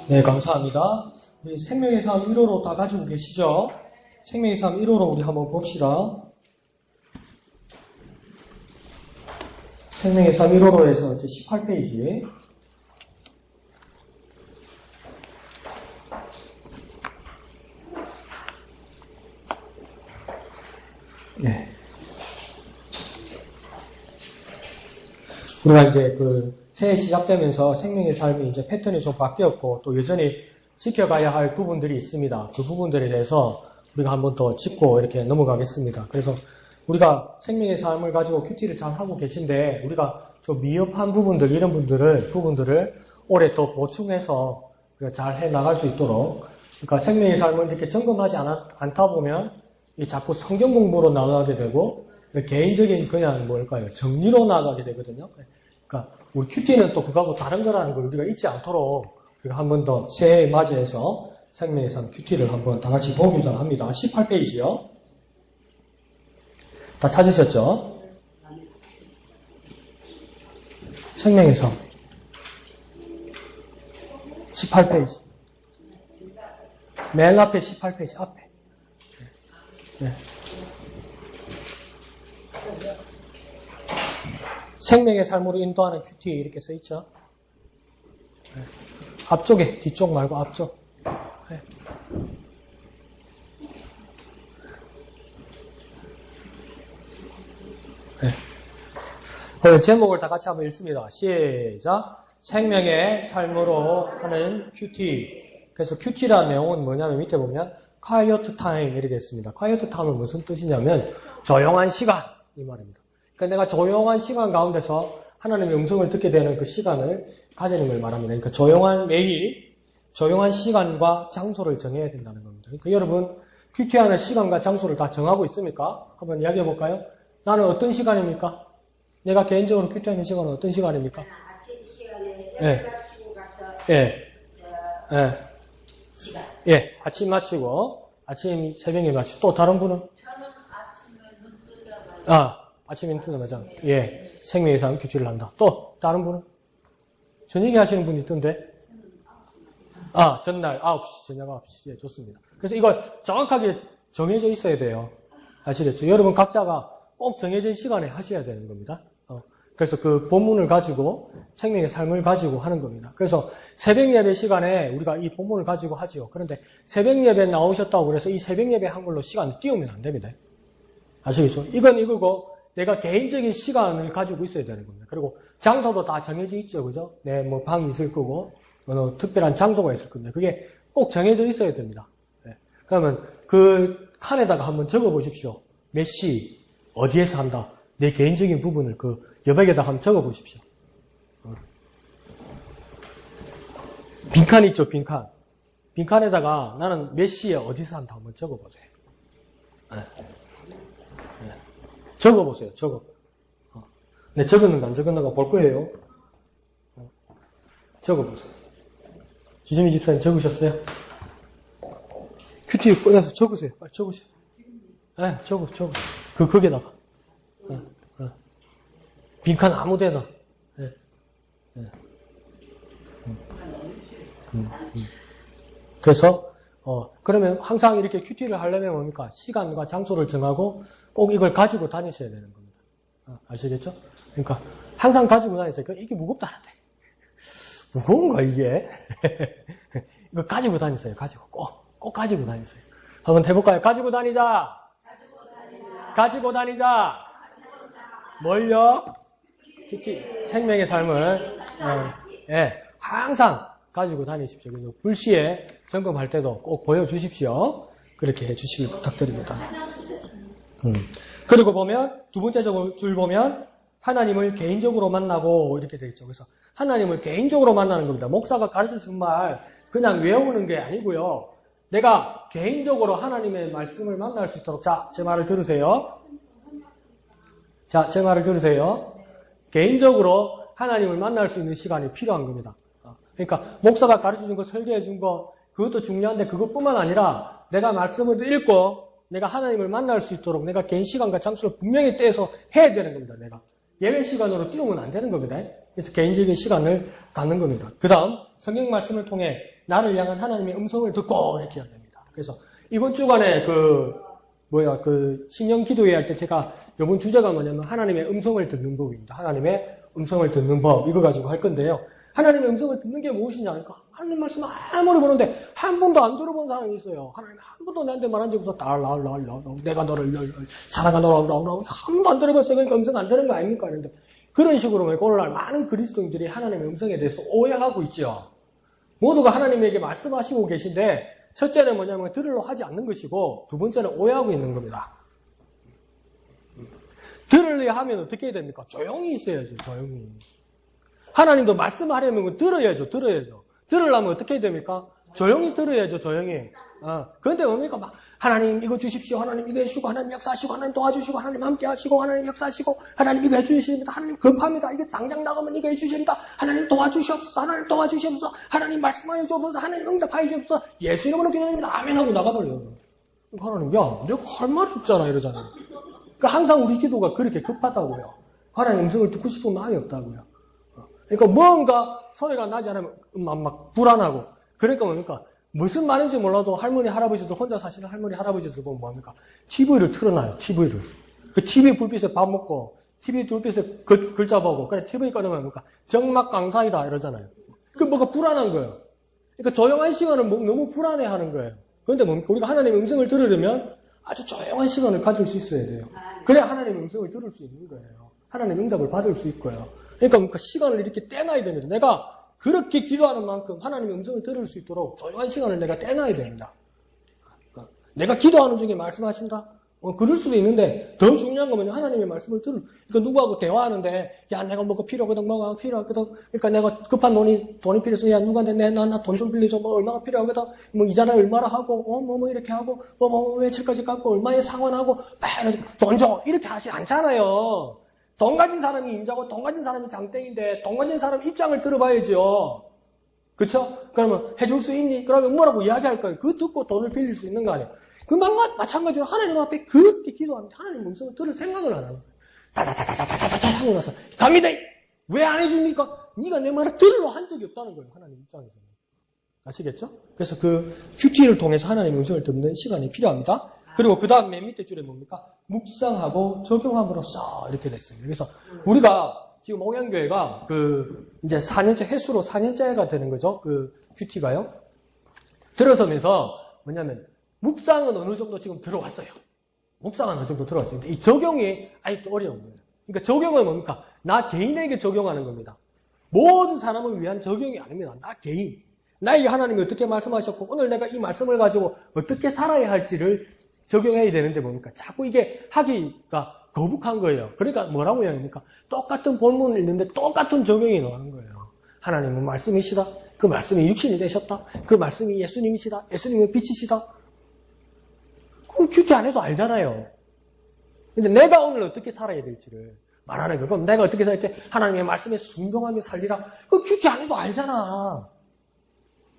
네, 감사합니다. 우리 생명의 삶 1호로 다 가지고 계시죠? 생명의 삶 1호로 우리 한번 봅시다. 생명의 삶 1호로 해서 이제 18페이지. 네. 우리가 이제 새해 시작되면서 생명의 삶이 이제 패턴이 좀 바뀌었고 또 여전히 지켜가야 할 부분들이 있습니다. 그 부분들에 대해서 우리가 한번 더 짚고 이렇게 넘어가겠습니다. 그래서 우리가 생명의 삶을 가지고 큐티를 잘 하고 계신데 우리가 좀 미흡한 부분들, 이런 부분들을 올해 또 보충해서 잘 해 나갈 수 있도록, 그러니까 생명의 삶을 이렇게 점검하지 않다 보면 자꾸 성경 공부로 나가게 되고 개인적인 그냥 정리로 나가게 되거든요. 그러니까 우리 큐티는 또 그거하고 다른 거라는 걸 우리가 잊지 않도록 우리가 한 번 더 새해 맞이해서 생명의 삶 큐티를 한번 다 같이 보기도 합니다. 18페이지요. 다 찾으셨죠? 생명의 삶 18페이지. 맨 앞에 18페이지 앞에. 네. 생명의 삶으로 인도하는 큐티 이렇게 써있죠. 네. 앞쪽에, 뒤쪽 말고 앞쪽. 네. 네. 오늘 제목을 다 같이 한번 읽습니다. 시작. 생명의 삶으로 하는 큐티. 그래서 큐티라는 내용은 뭐냐면 밑에 보면 quiet time 이렇게 됐습니다. quiet time은 무슨 뜻이냐면 조용한 시간 이 말입니다. 그러니까 내가 조용한 시간 가운데서 하나님의 음성을 듣게 되는 그 시간을 가지는 걸 말합니다. 그러니까 매일 조용한 시간과 장소를 정해야 된다는 겁니다. 그러니까 여러분 큐티하는 시간과 장소를 다 정하고 있습니까? 한번 이야기해 볼까요? 나는 어떤 시간입니까? 내가 개인적으로 큐티하는 시간은 어떤 시간입니까? 아침 시간에 예. 마치고 가서 시간. 예, 아침 마치고 아침 새벽에 마치고 또 다른 분은? 저는 아침에 눈 뜨자마자 아침에 눈 뜨자마자 예, 생명의 삶 큐티를 한다. 또 다른 분은? 저녁에 하시는 분이 있던데? 전날 9시, 저녁 9시. 예, 좋습니다. 그래서 이걸 정확하게 정해져 있어야 돼요. 아시겠죠? 여러분 각자가 꼭 정해진 시간에 하셔야 되는 겁니다. 그래서 그 본문을 가지고 생명의 삶을 가지고 하는 겁니다. 그래서 새벽 예배 시간에 우리가 이 본문을 가지고 하지요. 그런데 새벽 예배에 나오셨다고 그래서 이 새벽 예배 한 걸로 시간 띄우면 안 됩니다. 아시겠죠? 이건 이거고 내가 개인적인 시간을 가지고 있어야 되는 겁니다. 그리고 장소도 다 정해져 있죠. 그죠? 네, 방이 있을 거고 특별한 장소가 있을 겁니다. 그게 꼭 정해져 있어야 됩니다. 네. 그러면 그 칸에다가 한번 적어 보십시오. 몇 시, 어디에서 한다. 내 개인적인 부분을 그 여백에다 한번 적어 보십시오. 빈칸 있죠, 빈칸. 빈칸에다가 나는 몇 시에 어디서 한다 한번 적어 보세요. 네. 네. 적어 보세요, 네, 적었는가 안 적었는가 볼 거예요. 적어 보세요. 지점이 집사님 적으셨어요? 큐티 꺼내서 적으세요. 빨리 적으세요. 네, 적어. 거기에다가. 빈칸 아무 데나. 네. 그래서, 그러면 항상 이렇게 큐티를 하려면 뭡니까? 시간과 장소를 정하고 꼭 이걸 가지고 다니셔야 되는 겁니다. 아시겠죠? 그러니까 항상 가지고 다니세요. 이게 무겁다는데. 무거운가, 이게? 이거 가지고 다니세요. 꼭 가지고 다니세요. 한번 해볼까요? 가지고 다니자. 뭘요? 생명의 삶을 항상 가지고 다니십시오. 그래서 불시에 점검할 때도 꼭 보여주십시오. 그렇게 해주시길 부탁드립니다. 그리고 보면 두 번째 줄 보면 하나님을 개인적으로 만나고 이렇게 되어 있죠. 그래서 하나님을 개인적으로 만나는 겁니다. 목사가 가르쳐준 말 그냥 외우는 게 아니고요. 내가 개인적으로 하나님의 말씀을 만날 수 있도록 제 말을 들으세요. 개인적으로 하나님을 만날 수 있는 시간이 필요한 겁니다. 그러니까 목사가 가르쳐준 거, 설계해준 거 그것도 중요한데 그것뿐만 아니라 내가 말씀을 읽고 내가 하나님을 만날 수 있도록 내가 개인 시간과 장소를 분명히 떼서 해야 되는 겁니다. 내가 예외 시간으로 띄우면 안 되는 겁니다. 그래서 개인적인 시간을 닫는 겁니다. 그 다음 성경 말씀을 통해 나를 향한 하나님의 음성을 듣고 이렇게 해야 됩니다. 그래서 이번 주간에 신령 기도회 할 때 제가 이번 주제가 뭐냐면 하나님의 음성을 듣는 법입니다. 하나님의 음성을 듣는 법 이거 가지고 할 건데요. 하나님의 음성을 듣는 게 무엇이냐 하니까 하나님 말씀 아무리 보는데 한 번도 안 들어본 사람이 있어요. 하나님 한 번도 나한테 말한 적이 없어. 내가 너를 사랑하노라 한 번도 안 들어봤어요. 그러니까 음성 안 되는 거 아닙니까? 그런데 그런 식으로 오늘날 많은 그리스도인들이 하나님의 음성에 대해서 오해하고 있죠. 모두가 하나님에게 말씀하시고 계신데 첫째는 뭐냐면 들으려 하지 않는 것이고 두 번째는 오해하고 있는 겁니다. 들으려 하면 어떻게 해야 됩니까? 조용히 있어야죠. 조용히. 하나님도 말씀하려면 들어야죠. 들으려면 어떻게 해야 됩니까? 조용히 들어야죠. 조용히. 그런데 뭡니까? 막 하나님 이거 주십시오. 하나님 이거 해주시고 하나님 역사하시고 하나님 도와주시고 하나님 함께 하시고 하나님 역사하시고 하나님 이거 해주십니다. 하나님 급합니다. 이게 당장 나가면 이거 해주십니다. 하나님 도와주시옵소서. 하나님 도와주시옵소서. 하나님 말씀하여 주옵소서. 하나님 응답하여 주옵소서. 예수 이름으로 기도드립니다. 아멘 하고 나가버려요. 하나님 내가 할 말이 없잖아 이러잖아요. 그러니까 항상 우리 기도가 그렇게 급하다고요. 하나님 음성을 듣고 싶은 마음이 없다고요. 그러니까 뭔가 소리가 나지 않으면 막 불안하고 그러니까 뭡니까? 무슨 말인지 몰라도 할머니 할아버지들 혼자 사시는 할머니 할아버지들 보면 뭐합니까? TV를 틀어놔요. TV를. 그 TV 불빛에 밥 먹고 TV 불빛에 글자 보고 그래 TV 꺼내면 뭡니까? 정막 강사이다 이러잖아요. 그 뭐가 불안한 거예요. 그러니까 조용한 시간을 너무 불안해하는 거예요. 그런데 뭡니까? 우리가 하나님의 음성을 들으려면 아주 조용한 시간을 가질 수 있어야 돼요. 그래야 하나님의 음성을 들을 수 있는 거예요. 하나님의 응답을 받을 수 있고요. 그러니까 시간을 이렇게 떼놔야 됩니다. 내가 그렇게 기도하는 만큼 하나님의 음성을 들을 수 있도록 조용한 시간을 내가 떼놔야 됩니다. 내가 기도하는 중에 말씀하신다? 그럴 수도 있는데 더 중요한 거는 하나님의 말씀을 그러니까 누구하고 대화하는데 야 내가 뭐가 필요하거든 뭐가 필요하거든 그러니까 내가 급한 돈이 필요해서 야 누구한테 나 돈 좀 빌려줘 뭐 얼마가 필요하거든 뭐 이자를 얼마나 하고 뭐 이렇게 하고 며칠까지 갚고 얼마에 상환하고 돈 줘 이렇게 하지 않잖아요. 돈 가진 사람이 임자고 돈 가진 사람이 장땡인데 돈 가진 사람 입장을 들어봐야죠. 그렇죠? 그러면 해줄 수 있니? 그러면 뭐라고 이야기할 거예요? 그거 듣고 돈을 빌릴 수 있는 거 아니에요? 그 마찬가지로 하나님 앞에 그렇게 기도하는데 하나님 음성을 들을 생각을 안 하는 거예요. 다다다다다다다다 하고 나서 갑니다. 왜 안 해줍니까? 네가 내 말을 들으려 한 적이 없다는 거예요. 하나님 입장에서는. 아시겠죠? 그래서 그 큐티를 통해서 하나님의 음성을 듣는 시간이 필요합니다. 그리고 그 다음 맨 밑에 줄에 뭡니까? 묵상하고 적용함으로써 이렇게 됐습니다. 그래서 우리가 지금 옥양교회가 이제 4년째, 횟수로 4년째가 되는 거죠. 그 큐티가요. 들어서면서 뭐냐면, 묵상은 어느 정도 지금 들어왔어요. 묵상은 어느 정도 들어왔어요. 근데 이 적용이 아직도 어려운 거예요. 그러니까 적용은 뭡니까? 나 개인에게 적용하는 겁니다. 모든 사람을 위한 적용이 아닙니다. 나 개인. 나에게 하나님이 어떻게 말씀하셨고, 오늘 내가 이 말씀을 가지고 어떻게 살아야 할지를 적용해야 되는데 뭡니까? 자꾸 이게 하기가 거북한 거예요. 그러니까 뭐라고 해야 합니까? 똑같은 본문을 읽는데 똑같은 적용이 나오는 거예요. 하나님은 말씀이시다. 그 말씀이 육신이 되셨다. 그 말씀이 예수님이시다. 예수님은 빛이시다. 그럼 큐티 안 해도 알잖아요. 근데 내가 오늘 어떻게 살아야 될지를 말하는 거예요. 그럼 내가 어떻게 살지? 하나님의 말씀에 순종하며 살리라. 그 큐티 안 해도 알잖아.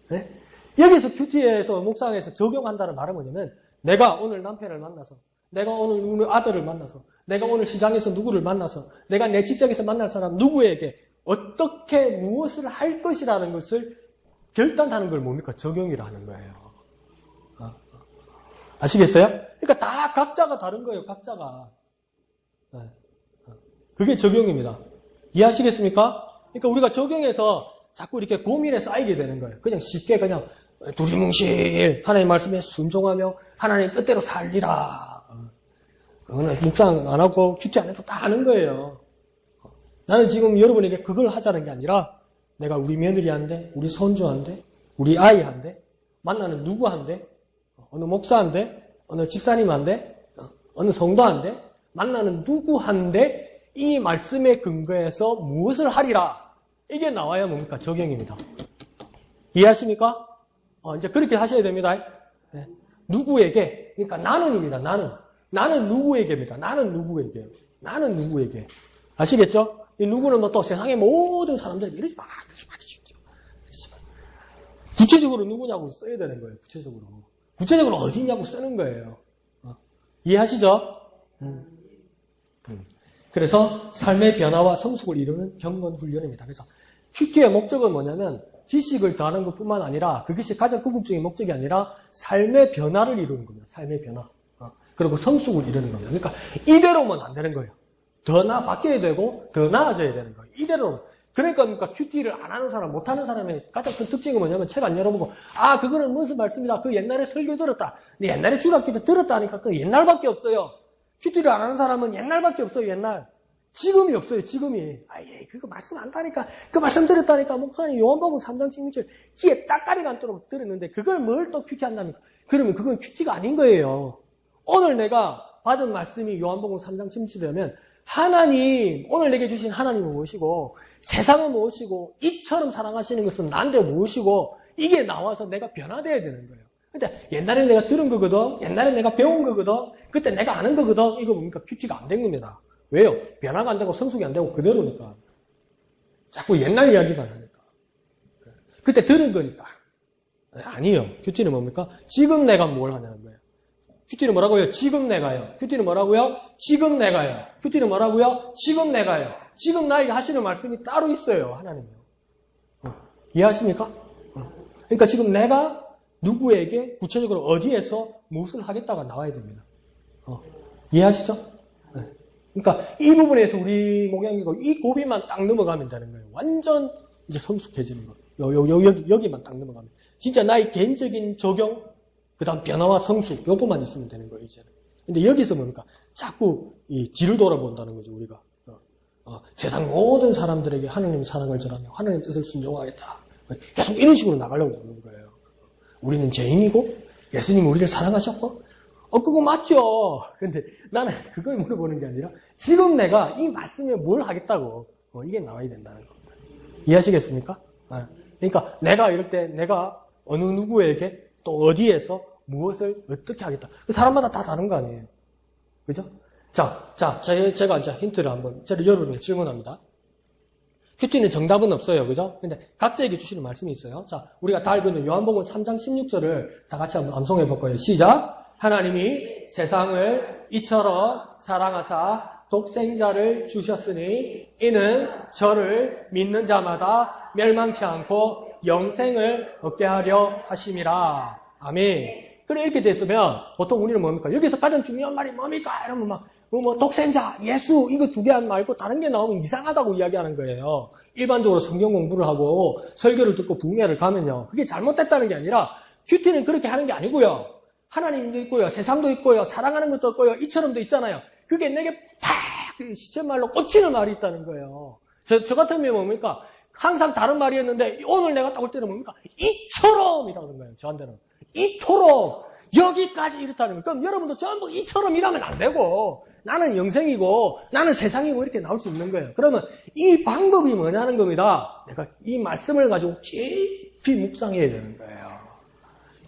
네? 여기서 큐티에서 묵상에서 적용한다는 말은 뭐냐면 내가 오늘 남편을 만나서 내가 오늘 우리 아들을 만나서 내가 오늘 시장에서 누구를 만나서 내가 내 직장에서 만날 사람 누구에게 어떻게 무엇을 할 것이라는 것을 결단하는 걸 뭡니까? 적용이라 하는 거예요. 아시겠어요? 그러니까 다 각자가 다른 거예요. 각자가. 그게 적용입니다. 이해하시겠습니까? 그러니까 우리가 적용해서 자꾸 이렇게 고민에 쌓이게 되는 거예요. 그냥 쉽게 그냥 두리뭉실 하나님 말씀에 순종하며 하나님 뜻대로 살리라. 그거는 묵상 안 하고 큐티 안 해서 다 아는 거예요. 나는 지금 여러분에게 그걸 하자는 게 아니라 내가 우리 며느리한테, 우리 손주한테, 우리 아이한테, 만나는 누구한테, 어느 목사한테, 어느 집사님한테, 어느 성도한테, 만나는 누구한테 이 말씀에 근거해서 무엇을 하리라. 이게 나와야 뭡니까? 적용입니다. 이해하십니까? 이제 그렇게 하셔야 됩니다. 네. 누구에게? 그러니까 나는입니다. 나는 누구에게입니다. 나는 누구에게. 아시겠죠? 이 누구는 뭐 또 세상의 모든 사람들이 이러지 마. 구체적으로 누구냐고 써야 되는 거예요. 구체적으로 어디냐고 쓰는 거예요. 이해하시죠? 그래서 삶의 변화와 성숙을 이루는 경건 훈련입니다. 그래서 큐티의 목적은 뭐냐면 지식을 더하는 것뿐만 아니라 그것이 가장 궁극적인 목적이 아니라 삶의 변화를 이루는 겁니다. 삶의 변화. 그리고 성숙을 이루는 겁니다. 그러니까 이대로면 안 되는 거예요. 더 바뀌어야 되고 더 나아져야 되는 거예요. 이대로. 그러니까 큐티를 안 하는 사람, 못 하는 사람의 가장 큰 특징이 뭐냐면 책 안 열어보고 그거는 무슨 말씀이다. 그 옛날에 설교 들었다. 근데 옛날에 주일학교 때 들었다 하니까 그 옛날밖에 없어요. 큐티를 안 하는 사람은 옛날밖에 없어요. 옛날. 지금이 없어요. 지금이. 그거 말씀 안다니까. 그 말씀 들었다니까. 목사님 요한복음 3장 16절 귀에 딱가리가 않도록 들었는데 그걸 뭘 또 큐티 한답니까? 그러면 그건 큐티가 아닌 거예요. 오늘 내가 받은 말씀이 요한복음 3장 16절이라면 하나님, 오늘 내게 주신 하나님은 무엇이고 세상은 무엇이고 이처럼 사랑하시는 것은 난데 무엇이고 이게 나와서 내가 변화돼야 되는 거예요. 근데 옛날에 내가 들은 거거든. 옛날에 내가 배운 거거든. 그때 내가 아는 거거든. 이거 뭡니까? 큐티가 안 된 겁니다. 왜요? 변화가 안 되고 성숙이 안 되고 그대로니까. 자꾸 옛날 이야기만 하니까. 그때 들은 거니까. 아니요. 큐티는 뭡니까? 지금 내가 뭘 하냐는 거예요. 큐티는 뭐라고요? 지금 내가요. 큐티는 뭐라고요? 지금 내가요. 큐티는 뭐라고요? 지금 내가요. 지금 나에게 하시는 말씀이 따로 있어요. 하나님이요. 이해하십니까? 그러니까 지금 내가 누구에게 구체적으로 어디에서 무엇을 하겠다가 나와야 됩니다. 이해하시죠? 네. 그러니까 이 부분에서 우리 목양이고 이 고비만 딱 넘어가면 되는 거예요. 완전 이제 성숙해지는 거예요. 여기만 딱 넘어가면. 진짜 나의 개인적인 적용, 그 다음 변화와 성숙, 요것만 있으면 되는 거예요, 이제는. 근데 여기서 뭡니까? 자꾸 이 뒤를 돌아본다는 거죠, 우리가. 세상 모든 사람들에게 하나님의 사랑을 전하며 하나님의 뜻을 순종하겠다. 계속 이런 식으로 나가려고 하는 거예요. 우리는 죄인이고, 예수님은 우리를 사랑하셨고, 그거 맞죠? 근데 나는 그걸 물어보는 게 아니라, 지금 내가 이 말씀에 뭘 하겠다고, 이게 나와야 된다는 겁니다. 이해하시겠습니까? 그러니까 내가 이럴 때 내가 어느 누구에게 또 어디에서 무엇을 어떻게 하겠다. 그 사람마다 다 다른 거 아니에요. 그죠? 제가 이제 힌트를 한번, 여러분에게 질문합니다. 큐티는 정답은 없어요. 그죠? 근데 각자에게 주시는 말씀이 있어요. 우리가 다 알고 있는 요한복음 3장 16절을 다 같이 한번 암송해 볼 거예요. 시작! 하나님이 세상을 이처럼 사랑하사 독생자를 주셨으니 이는 저를 믿는 자마다 멸망치 않고 영생을 얻게 하려 하심이라. 아멘. 그래 이렇게 됐으면 보통 우리는 뭡니까? 여기서 가장 중요한 말이 뭡니까? 이러면 독생자, 예수 이거 두 개 말고 다른 게 나오면 이상하다고 이야기하는 거예요. 일반적으로 성경 공부를 하고 설교를 듣고 부흥회를 가면요. 그게 잘못됐다는 게 아니라 큐티는 그렇게 하는 게 아니고요. 하나님도 있고요. 세상도 있고요. 사랑하는 것도 있고요. 이처럼도 있잖아요. 그게 내게 팍 시쳇말로 꽂히는 말이 있다는 거예요. 저 같으면 뭡니까? 항상 다른 말이었는데 오늘 내가 딱 올 때는 뭡니까? 이처럼이라는 거예요. 저한테는. 이토록 여기까지 이렇다는 거예요. 그럼 여러분도 전부 이처럼 일하면 안 되고 나는 영생이고 나는 세상이고 이렇게 나올 수 있는 거예요. 그러면 이 방법이 뭐냐는 겁니다. 내가 이 말씀을 가지고 깊이 묵상해야 되는 거예요.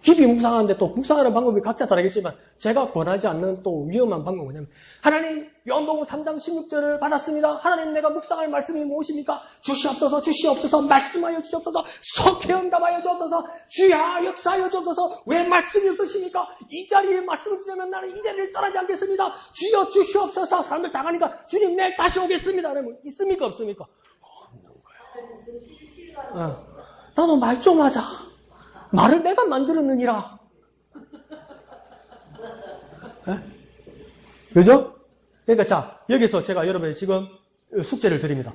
깊이 묵상하는데 또 묵상하는 방법이 각자 다르겠지만 제가 권하지 않는 또 위험한 방법은 뭐냐면 하나님 요한복음 3장 16절을 받았습니다. 하나님 내가 묵상할 말씀이 무엇입니까? 주시옵소서 말씀하여 주시옵소서 속해 응답하여 주옵소서 주야 역사하여 주옵소서 왜 말씀이 없으십니까? 이 자리에 말씀을 주려면 나는 이 자리를 떠나지 않겠습니다. 주여 주시옵소서 사람들 당하니까 주님 내일 다시 오겠습니다. 그러면 있습니까 없습니까? 없는 거예요. 나도 말 좀 하자. 말을 내가 만들었느니라. 그죠? 그러니까 여기서 제가 여러분의 지금 숙제를 드립니다.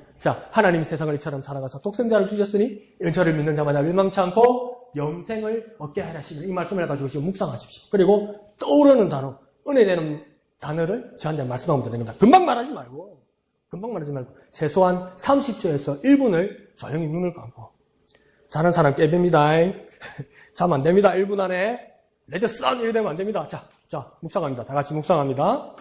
하나님이 세상을 이처럼 사랑하사 독생자를 주셨으니 저를 믿는 자마다 멸망치 않고 영생을 얻게 하시니 이 말씀을 가지고 지금 묵상하십시오. 그리고 떠오르는 단어, 은혜되는 단어를 저한테 말씀하면 됩니다. 금방 말하지 말고 최소한 30초에서 1분을 조용히 눈을 감고 자는 사람 깨빕니다. 자면 안 됩니다. 1분 안에. 레드 썬! 이래 되면 안 됩니다. 자, 묵상합니다. 다 같이 묵상합니다.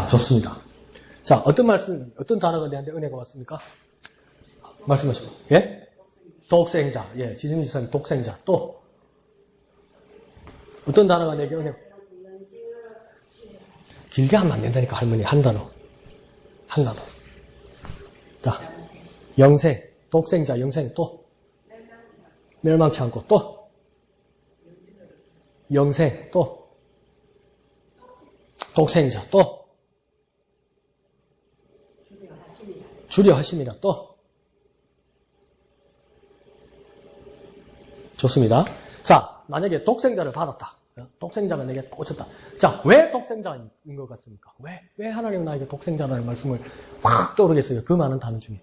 좋습니다. 어떤 단어가 내한테 은혜가 왔습니까? 말씀하시고. 예? 독생자. 예, 지승희 지사님 독생자. 또 어떤 단어가 내게 은혜? 길게 하면 안 된다니까 할머니. 한 단어. 한 단어. 자, 영생, 독생자, 영생 또 멸망치 않고 또 영생 또 독생자 또 주려 하심이라 또 좋습니다. 자, 만약에 독생자를 받았다. 독생자가 내게 오셨다. 자, 왜 독생자인 것 같습니까? 왜 하나님은 나에게 독생자라는 말씀을 확 떠오르겠어요? 그 많은 단어 중에.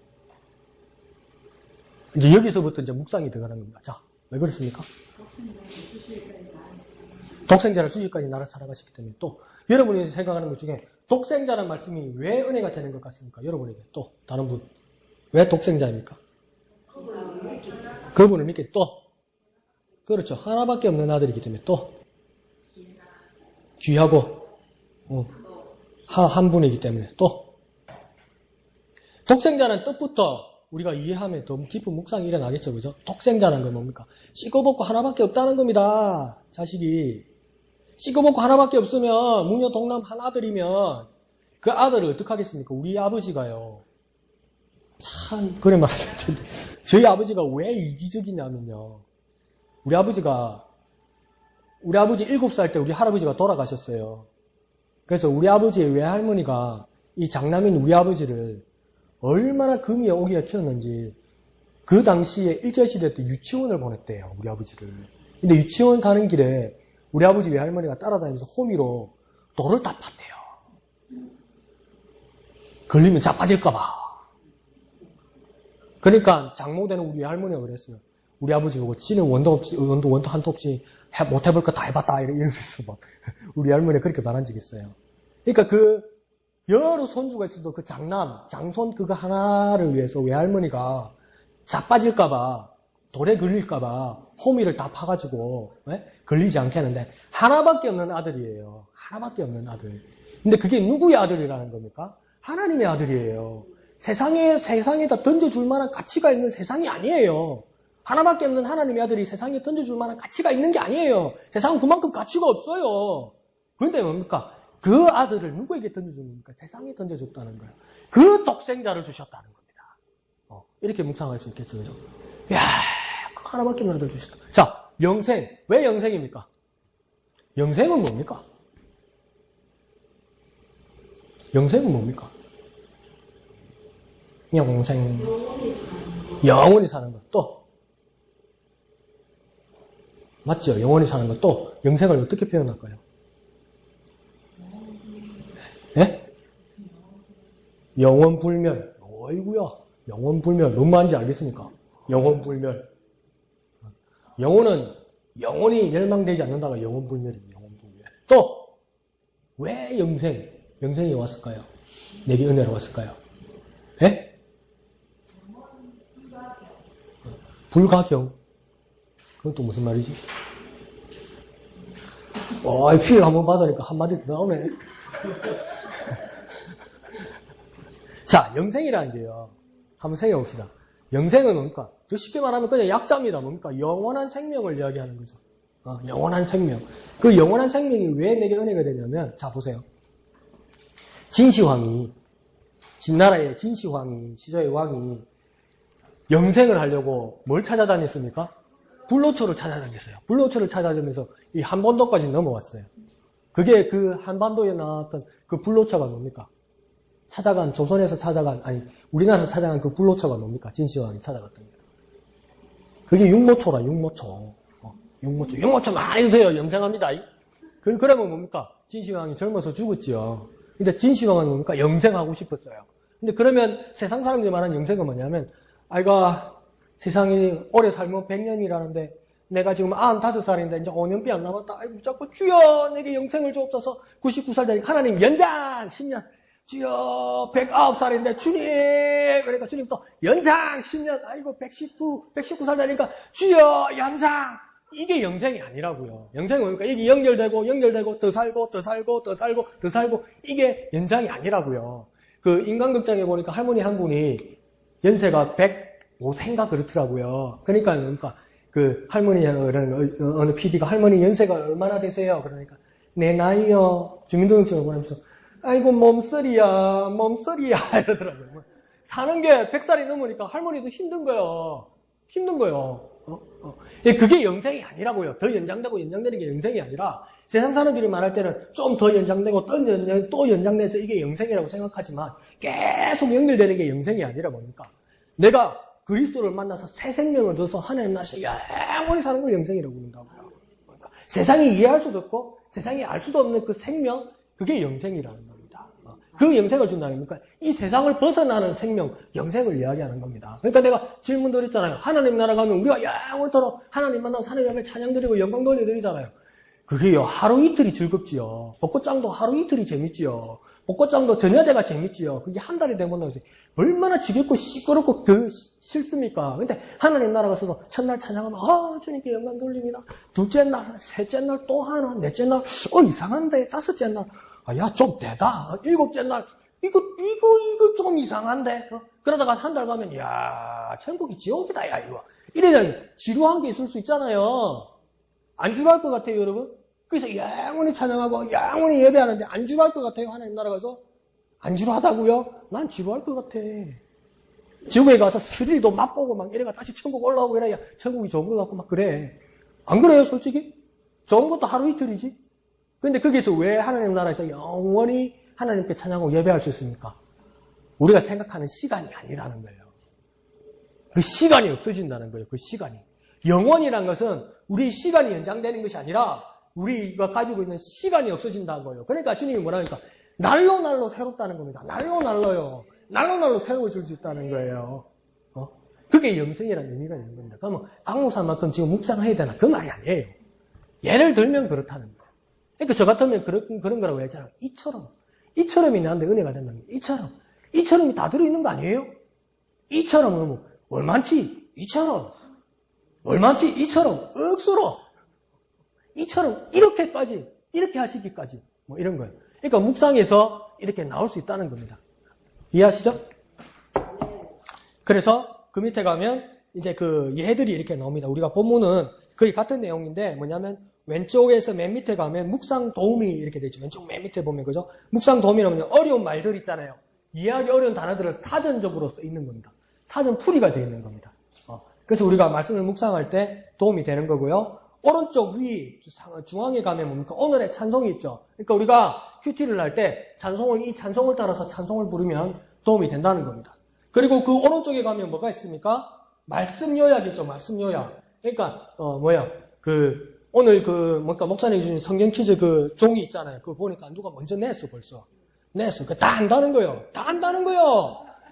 이제 여기서부터 이제 묵상이 들어가는 겁니다. 자, 왜 그렇습니까? 독생자를 주시기까지 나를 살아가시기 때문에 또 여러분이 생각하는 것 중에 독생자라는 말씀이 왜 은혜가 되는 것 같습니까? 여러분에게 또 다른 분. 왜 독생자입니까? 그분을 믿게 또 그렇죠. 하나밖에 없는 아들이기 때문에 또 귀하고 한 분이기 때문에 또 독생자는 뜻부터 우리가 이해하면 더 깊은 묵상이 일어나겠죠. 그죠? 독생자라는 건 뭡니까? 씻고벗고 하나밖에 없다는 겁니다. 자식이. 씻고벗고 하나밖에 없으면 무녀 동남 한 아들이면 그 아들을 어떻게 하겠습니까? 우리 아버지가요. 참 그래 말할 텐데 저희 아버지가 왜 이기적이냐면요. 우리 아버지 7살 때 우리 할아버지가 돌아가셨어요. 그래서 우리 아버지의 외할머니가 이 장남인 우리 아버지를 얼마나 금이 오기가 키웠는지 그 당시에 일제시대 때 유치원을 보냈대요. 우리 아버지를. 근데 유치원 가는 길에 우리 아버지 외할머니가 따라다니면서 호미로 돌을 다 팠대요. 걸리면 자빠질까봐. 그러니까 장모되는 우리 외할머니가 그랬어요. 우리 아버지 보고 지는 원도 한도 없이 못 해볼 거 다 해봤다 이러면서 막 우리 할머니가 그렇게 말한 적이 있어요. 그러니까 그 여러 손주가 있어도 그 장손 그거 하나를 위해서 외할머니가 자빠질까봐 돌에 걸릴까봐 호미를 다 파가지고 걸리지 않게 하는데 하나밖에 없는 아들이에요. 하나밖에 없는 아들. 근데 그게 누구의 아들이라는 겁니까? 하나님의 아들이에요. 세상에다 던져줄 만한 가치가 있는 세상이 아니에요. 하나밖에 없는 하나님의 아들이 세상에 던져줄 만한 가치가 있는 게 아니에요. 세상은 그만큼 가치가 없어요. 그런데 뭡니까? 그 아들을 누구에게 던져줍니까? 세상에 던져줬다는 거예요. 그 독생자를 주셨다는 겁니다. 이렇게 묵상할 수 있겠죠. 그죠? 이야, 그 하나밖에 없는 아들을 주셨다. 자, 영생. 왜 영생입니까? 영생은 뭡니까? 영생은 뭡니까? 영생. 영원히 사는 것. 또. 맞죠? 영원히 사는 것. 또 영생을 어떻게 표현할까요? 예? 영원불멸. 어이구야. 영원불멸. 뭔 말인지 알겠습니까? 영원불멸. 영혼은 영원히 멸망되지 않는다가 영원불멸입니다. 영원불멸. 또 왜 영생이 왔을까요? 내게 은혜로 왔을까요? 예? 불가경. 그건 또 무슨 말이지? 피를 한번 받으니까 한마디 더 나오네. 자, 영생이라는 게요. 한번 생각해 봅시다. 영생은 뭡니까? 더 쉽게 말하면 그냥 약자입니다. 뭡니까? 영원한 생명을 이야기하는 거죠. 영원한 생명. 그 영원한 생명이 왜 내게 은혜가 되냐면, 자, 보세요. 진시황이, 진나라의 진시황이, 시저의 왕이 영생을 하려고 뭘 찾아다녔습니까? 불로초를 찾아다녔어요. 불로초를 찾아다니면서 이 한반도까지 넘어왔어요. 그게 그 한반도에 나왔던 그 불로초가 뭡니까? 우리나라에서 찾아간 그 불로초가 뭡니까? 진시황이 찾아갔던 거예요. 그게 육모초라, 육모초. 육모초 많이 드세요. 영생합니다. 그러면 뭡니까? 진시황이 젊어서 죽었지요. 근데 진시황은 뭡니까? 영생하고 싶었어요. 근데 그러면 세상 사람들이 말하는 영생은 뭐냐면, 세상이 오래 살면 100년이라는데 내가 지금 95살인데 이제 5년밖에 안 남았다. 아이고 자꾸 주여 내게 영생을 주옵소서. 99살 되니까 하나님 연장 10년. 주여 109살인데 주님. 그러니까 주님 또 연장 10년. 아이고 119살 되니까 주여 연장. 이게 영생이 아니라고요. 영생은 뭡니까? 이게 연결되고 더 살고 이게 연장이 아니라고요. 그 인간극장에 보니까 할머니 한 분이 연세가 5세인가 그렇더라고요. 그러니까 그 할머니, 어느 PD가 할머니 연세가 얼마나 되세요? 그러니까 내 나이요. 주민등록증을 보내면서 아이고 몸서리야 이러더라고요. 사는 게 100살이 넘으니까 할머니도 힘든 거예요. 그게 영생이 아니라고요. 더 연장되고 연장되는 게 영생이 아니라 세상 사람들이 말할 때는 좀 더 연장되고 또 연장돼서 이게 영생이라고 생각하지만 계속 연결되는 게 영생이 아니라 뭡니까? 내가 그리스도를 만나서 새 생명을 얻어서 하나님 나라에서 영원히 사는 걸 영생이라고 부른다고요. 그러니까 세상이 이해할 수도 없고 세상이 알 수도 없는 그 생명, 그게 영생이라는 겁니다. 그 영생을 준다는 겁니까? 이 세상을 벗어나는 생명, 영생을 이야기하는 겁니다. 그러니까 내가 질문 드렸잖아요. 하나님 나라 가면 우리가 영원토록 하나님 만나서 하나님 앞에 찬양 드리고 영광 돌려드리잖아요. 그게요, 하루 이틀이 즐겁지요. 벚꽃장도 하루 이틀이 재밌지요. 벚꽃장도 저녁제가 재밌지요. 그게 한 달이 되면 얼마나 지겹고 시끄럽고 싫습니까? 근데 하나님 나라 가서도 첫날 찬양하면 주님께 영광 돌립니다. 둘째 날, 셋째 날 또 하나, 넷째 날 이상한데, 다섯째 날 야 좀 되다. 일곱째 날 이거 좀 이상한데. 그러다가 한 달 가면 야 천국이 지옥이다 야 이거. 이래는 지루한 게 있을 수 있잖아요. 안 지루할 것 같아요, 여러분? 그래서 영원히 찬양하고 영원히 예배하는데 안 지루할 것 같아요, 하나님 나라 가서? 안 지루하다고요? 난 지루할 것 같아. 지옥에 가서 스릴도 맛보고 막 이래가 다시 천국 올라오고 이래야 천국이 좋은 것 같고 막 그래. 안 그래요, 솔직히? 좋은 것도 하루 이틀이지. 근데 거기서 왜 하나님 나라에서 영원히 하나님께 찬양하고 예배할 수 있습니까? 우리가 생각하는 시간이 아니라는 거예요. 그 시간이 없어진다는 거예요, 그 시간이. 영원이란 것은 우리 시간이 연장되는 것이 아니라 우리가 가지고 있는 시간이 없어진다는 거예요. 그러니까 주님이 뭐라 하니까 날로 새롭다는 겁니다. 날로 새로워질 수 있다는 거예요. 그게 영생이라는 의미가 있는 겁니다. 그러면 강목사만큼 지금 묵상해야 되나? 그 말이 아니에요. 예를 들면 그렇다는 거예요. 그러니까 저 같으면 그런 거라고 했잖아요. 이처럼이 나한테 은혜가 된다는 거예요. 이처럼이 다 들어있는 거 아니에요? 이처럼은 뭐 얼마치? 이처럼 억수로 이처럼 이렇게 하시기까지 뭐 이런 거예요. 그러니까 묵상에서 이렇게 나올 수 있다는 겁니다. 이해하시죠? 그래서 그 밑에 가면 이제 그 예들이 이렇게 나옵니다. 우리가 본문은 거의 같은 내용인데 뭐냐면 왼쪽에서 맨 밑에 가면 묵상 도움이 이렇게 되어 있죠. 왼쪽 맨 밑에 보면 그죠? 묵상 도움이라면 어려운 말들 있잖아요. 이해하기 어려운 단어들을 사전적으로 써 있는 겁니다. 사전 풀이가 되어 있는 겁니다. 그래서 우리가 말씀을 묵상할 때 도움이 되는 거고요. 오른쪽 위 중앙에 가면 뭡니까? 오늘의 찬송이 있죠. 그러니까 우리가 큐티를 할 때 이 찬송을 따라서 찬송을 부르면 도움이 된다는 겁니다. 그리고 그 오른쪽에 가면 뭐가 있습니까? 말씀 요약 있죠. 말씀 요약. 그러니까 오늘 목사님이 주신 성경 퀴즈 그 종이 있잖아요. 그거 보니까 누가 먼저 냈어 벌써. 그거 다 안다는 거예요.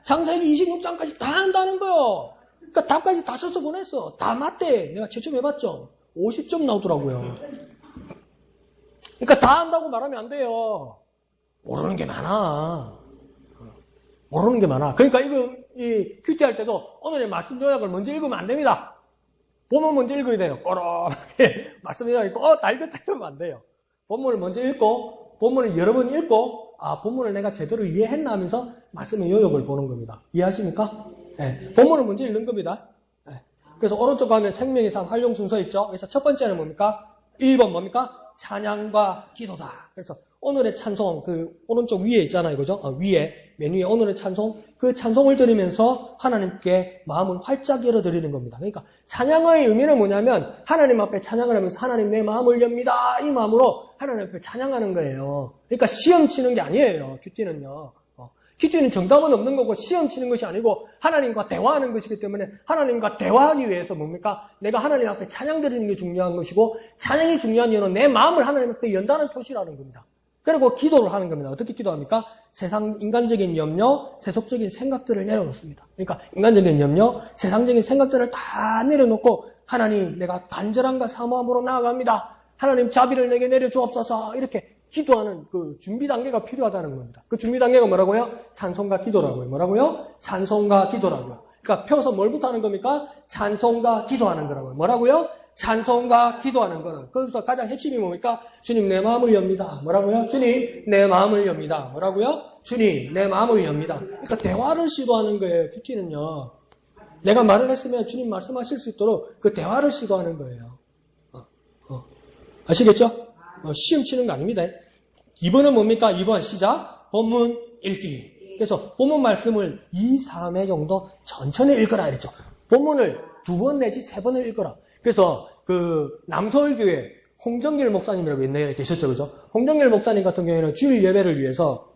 창세기 26장까지 다 안다는 거예요. 그러니까 답까지 다 써서 보냈어. 다 맞대. 내가 채점해봤죠. 50점 나오더라고요. 그러니까 다 안다고 말하면 안 돼요. 모르는 게 많아. 그러니까 이 큐티 할 때도 오늘의 말씀 요약을 먼저 읽으면 안 됩니다. 본문 먼저 읽어야 돼요. 꼬르게 말씀 요약 읽고 다 읽었다 이러면 안 돼요. 본문을 먼저 읽고 본문을 여러 번 읽고 본문을 내가 제대로 이해했나 하면서 말씀의 요약을 보는 겁니다. 이해하십니까? 네. 본문을 먼저 읽는 겁니다. 네. 그래서 오른쪽 가면 생명의 삶 활용 순서 있죠. 그래서 첫 번째는 뭡니까? 1번 뭡니까? 찬양과 기도다. 그래서 오늘의 찬송 그 오른쪽 위에 있잖아요. 그죠? 맨 위에 오늘의 찬송 그 찬송을 들으면서 하나님께 마음을 활짝 열어드리는 겁니다. 그러니까 찬양의 의미는 뭐냐면 하나님 앞에 찬양을 하면서 하나님 내 마음을 엽니다. 이 마음으로 하나님 앞에 찬양하는 거예요. 그러니까 시험 치는 게 아니에요. 큐티는요. 퀴즈는 정답은 없는 거고 시험 치는 것이 아니고 하나님과 대화하는 것이기 때문에 하나님과 대화하기 위해서 뭡니까? 내가 하나님 앞에 찬양 드리는 게 중요한 것이고 찬양이 중요한 이유는 내 마음을 하나님 앞에 연다는 표시라는 겁니다. 그리고 기도를 하는 겁니다. 어떻게 기도합니까? 인간적인 염려, 세속적인 생각들을 내려놓습니다. 그러니까 인간적인 염려, 세상적인 생각들을 다 내려놓고 하나님 내가 간절함과 사모함으로 나아갑니다. 하나님 자비를 내게 내려주옵소서 이렇게 기도하는 그 준비 단계가 필요하다는 겁니다. 그 준비 단계가 뭐라고요? 찬송과 기도라고요. 뭐라고요? 찬송과 기도라고요. 그러니까 펴서 뭘부터 하는 겁니까? 찬송과 기도하는 거라고요. 뭐라고요? 찬송과 기도하는 거는. 그래서 가장 핵심이 뭡니까? 주님 내 마음을 엽니다. 뭐라고요? 주님 내 마음을 엽니다. 뭐라고요? 주님 내 마음을 엽니다. 그러니까 대화를 시도하는 거예요. 큐티는요. 내가 말을 했으면 주님 말씀하실 수 있도록 그 대화를 시도하는 거예요. 아시겠죠? 시험 치는 거 아닙니다. 2번은 뭡니까? 2번 시작. 본문 읽기. 그래서 본문 말씀을 2, 3회 정도 천천히 읽어라 이랬죠. 본문을 2번 내지 3번을 읽어라. 그래서 그 남서울교회 홍정길 목사님이라고 옛날에 계셨죠. 그죠? 홍정길 목사님 같은 경우에는 주일 예배를 위해서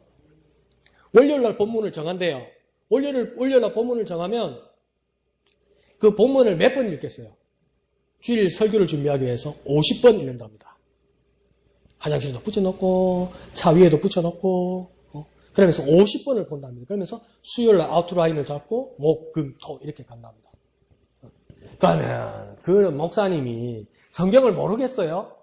월요일날 본문을 정한대요. 월요일날 본문을 정하면 그 본문을 몇 번 읽겠어요? 주일 설교를 준비하기 위해서 50번 읽는답니다. 화장실도 붙여놓고 차 위에도 붙여놓고 그러면서 50번을 본답니다. 그러면서 수요일날 아웃라인을 잡고 목, 금, 토 이렇게 간답니다. 그러면 그 목사님이 성경을 모르겠어요?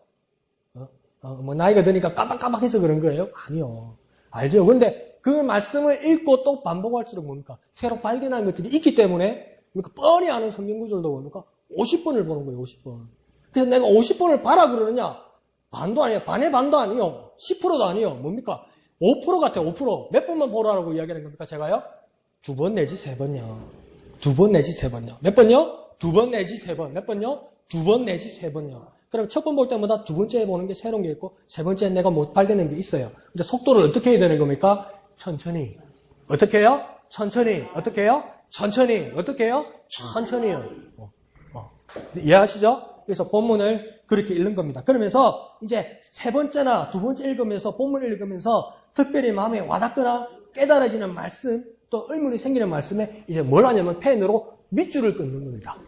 뭐 나이가 드니까 깜빡깜빡해서 그런 거예요? 아니요. 알죠. 근데 그 말씀을 읽고 또 반복할수록 뭡니까? 새로 발견한 것들이 있기 때문에 뻔히 아는 성경 구절도 뭡니까? 50번을 보는 거예요. 50번. 그래서 내가 50번을 봐라 그러느냐? 반도 아니에요. 반의 반도 아니에요. 10%도 아니에요. 뭡니까? 5% 같아요. 5%. 몇 번만 보라고 이야기하는 겁니까? 제가요? 2번 내지 3번요. 2번 내지 3번요. 몇 번요? 2번 내지 3번. 몇 번요? 2번 내지 3번요. 그럼 첫 번 볼 때마다 두 번째 보는 게 새로운 게 있고 세 번째 내가 못 발견한 게 있어요. 근데 속도를 어떻게 해야 되는 겁니까? 천천히. 어떻게 해요? 천천히. 어떻게 해요? 천천히. 어떻게 해요? 천천히요. 이해하시죠? 그래서 본문을 그렇게 읽는 겁니다. 그러면서 이제 세 번째나 두 번째 읽으면서 본문을 읽으면서 특별히 마음에 와닿거나 깨달아지는 말씀 또 의문이 생기는 말씀에 이제 뭘 하냐면 펜으로 밑줄을 끊는 겁니다.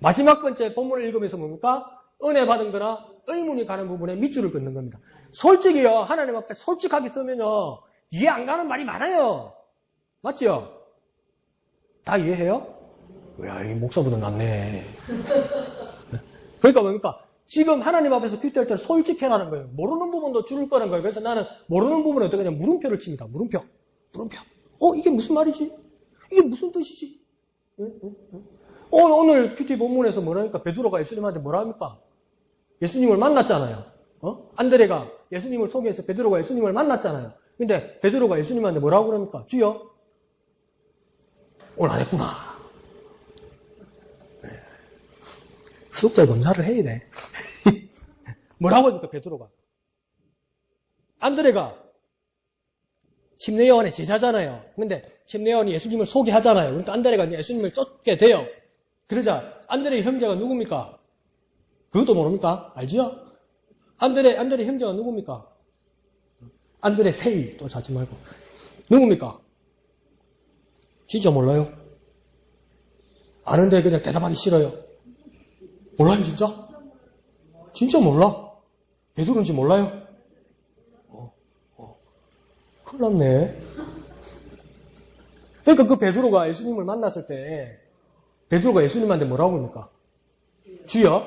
마지막 번째 본문을 읽으면서 뭡니까? 은혜 받은 거나 의문이 가는 부분에 밑줄을 끊는 겁니다. 솔직히요, 하나님 앞에 솔직하게 쓰면요, 이해 안 가는 말이 많아요. 맞죠? 다 이해해요? 야, 이 목사보다 낫네. 그러니까 뭡니까? 지금 하나님 앞에서 큐티할 때 솔직해라는 거예요. 모르는 부분도 줄을 거는 거예요. 그래서 나는 모르는 부분에 어떻게 하냐면 물음표를 칩니다. 물음표. 이게 무슨 말이지? 이게 무슨 뜻이지? 오늘 큐티 본문에서 뭐라니까? 베드로가 예수님한테 뭐라 합니까? 예수님을 만났잖아요. 안드레가 예수님을 소개해서 베드로가 예수님을 만났잖아요. 근데 베드로가 예수님한테 뭐라고 그럽니까? 주여, 오늘 안 했구나. 수업자 검사를 해야 돼. 뭐라고 합니까, 베드로가? 안드레가 심내요한의 제자잖아요. 근데 심내요한이 예수님을 소개하잖아요. 그러니까 안드레가 예수님을 쫓게 돼요. 그러자 안드레의 형제가 누굽니까? 그것도 모릅니까? 알지요? 안드레 형제가 누굽니까? 안드레 세일 또 자지 말고 누굽니까? 진짜 몰라요? 아는데 그냥 대답하기 싫어요. 몰라요 진짜? 진짜 몰라? 베드로인지 몰라요? 큰일 났네. 그러니까 그 베드로가 예수님을 만났을 때 베드로가 예수님한테 뭐라고 합니까? 주여,